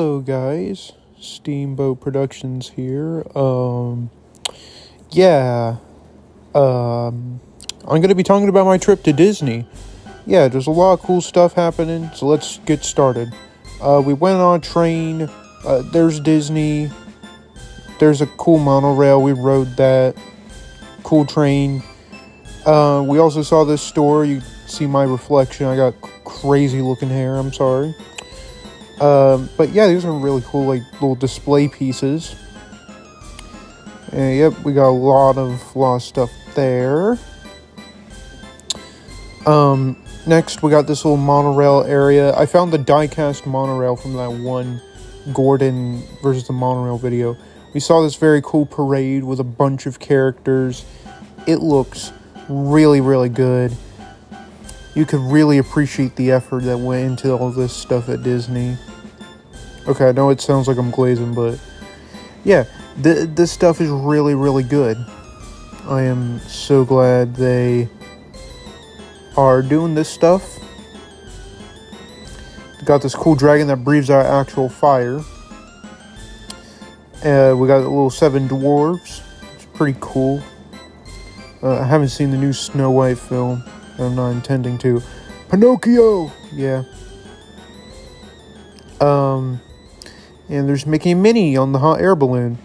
Hello guys, Steamboat Productions here. Yeah, I'm gonna be talking about my trip to Disney. Yeah, there's a lot of cool stuff happening, so let's get started. We went on a train, there's Disney, there's a cool monorail, we rode that, cool train. We also saw this store, you see my reflection, I got crazy looking hair, I'm sorry. But yeah, these are really cool, like, little display pieces. And yep, we got a lot of stuff there. Next we got this little monorail area. I found the die-cast monorail from that one Gordon versus the monorail video. We saw this very cool parade with a bunch of characters. It looks really, really good. You could really appreciate the effort that went into all this stuff at Disney. Okay, I know it sounds like I'm glazing, but yeah, this stuff is really, really good. I am so glad they are doing this stuff. Got this cool dragon that breathes out actual fire. We got the little 7 dwarves. It's pretty cool. I haven't seen the new Snow White film. I'm not intending to. Pinocchio! Yeah. And there's Mickey and Minnie on the hot air balloon.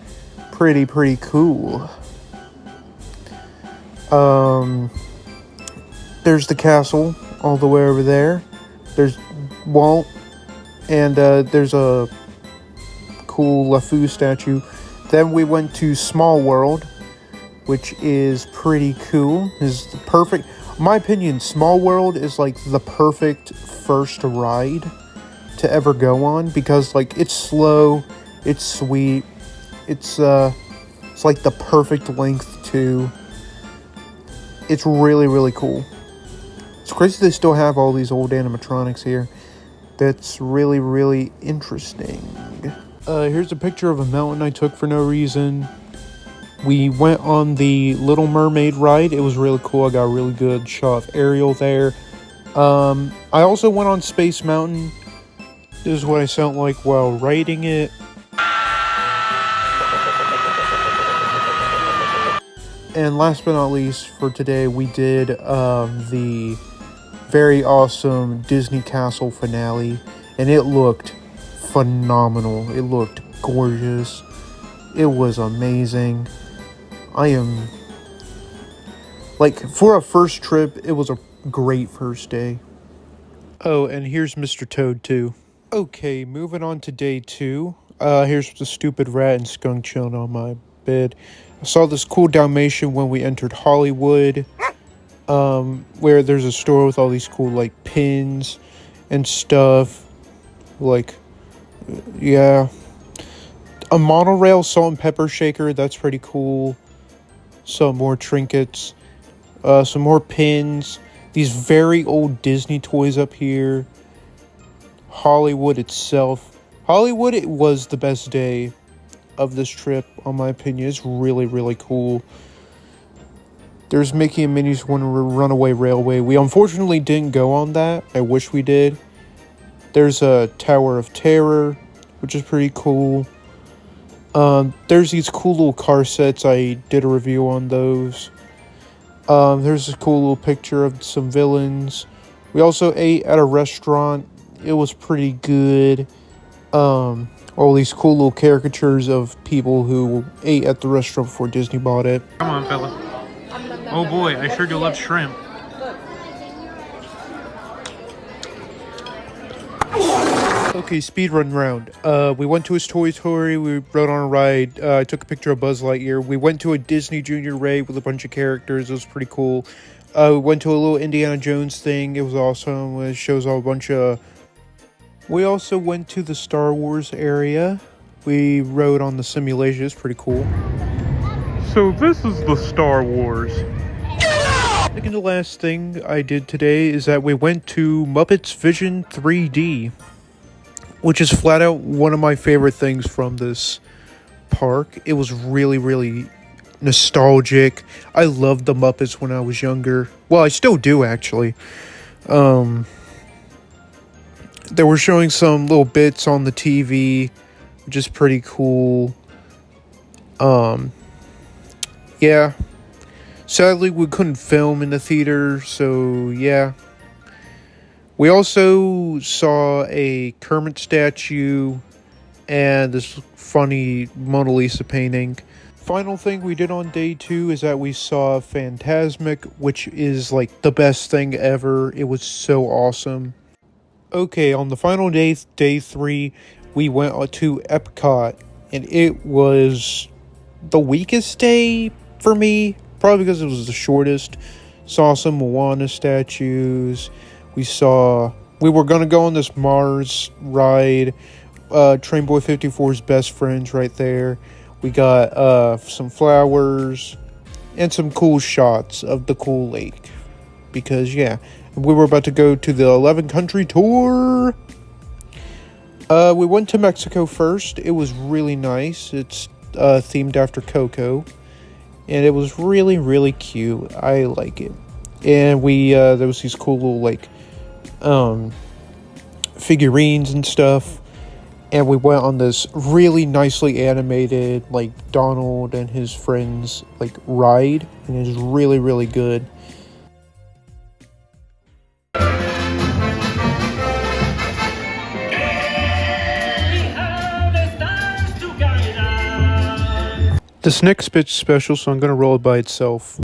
Pretty cool. There's the castle all the way over there. There's Walt. And there's a cool LeFou statue. Then we went to Small World, which is pretty cool. Is the perfect... In my opinion, Small World is like the perfect first ride to ever go on, because like it's slow, it's sweet, it's like the perfect length too. It's really cool. It's crazy they still have all these old animatronics here. That's really interesting. Here's a picture of a mountain I took for no reason. We went on the Little Mermaid ride. It was really cool. I got a really good shot of Ariel there. I also went on Space Mountain. This is what I sound like while riding it. And last but not least for today, we did the very awesome Disney Castle finale. And it looked phenomenal. It looked gorgeous. It was amazing. I am... Like, for a first trip, it was a great first day. Oh, and here's Mr. Toad, too. Okay, moving on to day 2. Here's the stupid rat and skunk chilling on my bed. I saw this cool Dalmatian when we entered Hollywood, where there's a store with all these cool, like, pins and stuff. Like, yeah. A monorail salt and pepper shaker, that's pretty cool. Some more trinkets. Some more pins. These very old Disney toys up here. Hollywood itself. Hollywood, it was the best day of this trip, on my opinion. It's really cool. There's Mickey and Minnie's Runaway Railway. We unfortunately didn't go on that. I wish we did. There's a Tower of Terror, which is pretty cool. There's these cool little car sets. I did a review on those. There's a cool little picture of some villains. We also ate at a restaurant. It was pretty good. All these cool little caricatures of people who ate at the restaurant before Disney bought it. Come on, fella. Oh boy, I sure do love shrimp. Okay, speedrun round. We went to his Toy Story, we rode on a ride, I took a picture of Buzz Lightyear. We went to a Disney Junior raid with a bunch of characters, it was pretty cool. We went to a little Indiana Jones thing, it was awesome, it shows all a bunch of... We also went to the Star Wars area. We rode on the simulation, it's pretty cool. So this is the Star Wars. I think the last thing I did today is that we went to Muppets Vision 3D, which is flat out one of my favorite things from this park. It was really nostalgic. I loved the Muppets when I was younger. Well, I still do, actually. They were showing some little bits on the TV, which is pretty cool. Yeah. Sadly, we couldn't film in the theater, so yeah. We also saw a Kermit statue and this funny Mona Lisa painting. Final thing we did on day 2 is that we saw Phantasmic, which is like the best thing ever. It was so awesome. Okay, on the final day, day 3, we went to Epcot, and it was the weakest day for me, probably because it was the shortest. Saw some Moana statues. We were gonna go on this Mars ride. Train Boy 54's best friends right there. We got some flowers and some cool shots of the cool lake. Because, yeah, we were about to go to the 11 country tour. We went to Mexico first. It was really nice. It's themed after Coco. And it was really, really cute. I like it. And there was these cool little, like, figurines and stuff. And we went on this really nicely animated, like, Donald and his friends, like, ride. And it was really, really good. This next bit's special, so I'm gonna roll it by itself.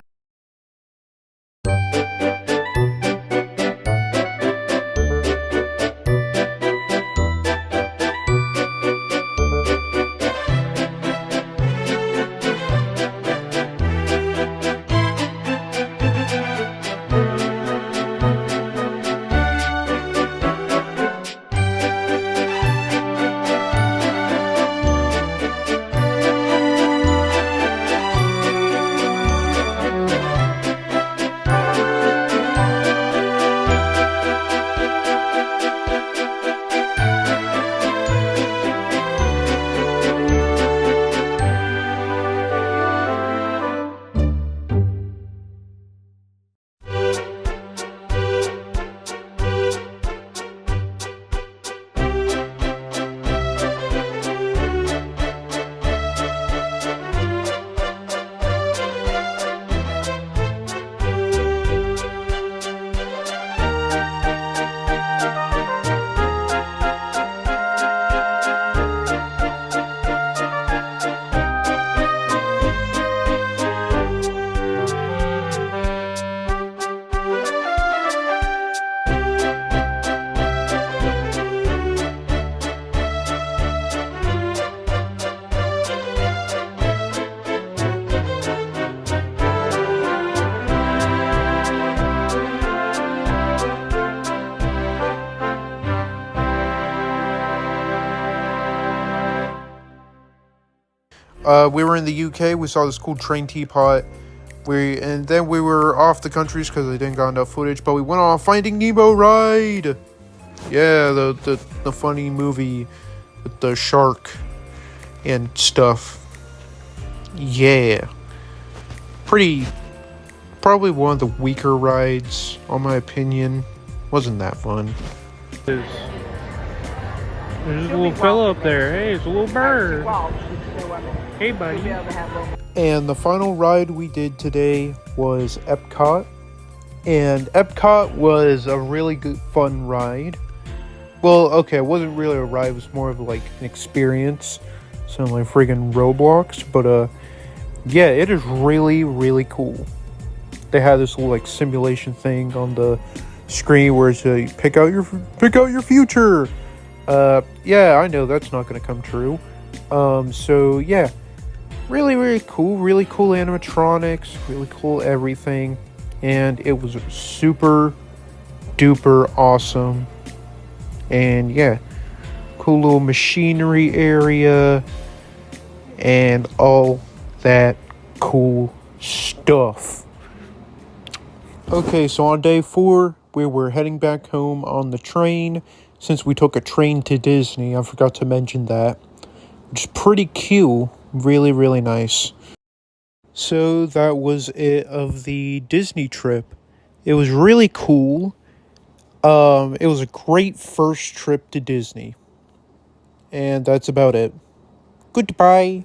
We were in the UK. We saw this cool train teapot. And then we were off the countries because they didn't got enough footage. But we went on a Finding Nemo ride. Yeah, the funny movie with the shark and stuff. Yeah, probably one of the weaker rides, on my opinion. Wasn't that fun. There's a little fella up there. Hey, it's a little bird. Hey, buddy. And the final ride we did today was Epcot. And Epcot was a really good, fun ride. Well, okay, it wasn't really a ride. It was more of like an experience. Sound like friggin' Roblox. But, yeah, it is really, really cool. They had this little, like, simulation thing on the screen where it's pick out your future. Yeah, I know that's not going to come true. So, yeah. Really, really cool animatronics, really cool everything, and it was super duper awesome. And yeah, cool little machinery area and all that cool stuff. Okay, so on day 4, we were heading back home on the train, since we took a train to Disney. I forgot to mention that, which is pretty cute. Really, really nice. So that was it of the Disney trip. It was really cool. It was a great first trip to Disney. And that's about it. Goodbye.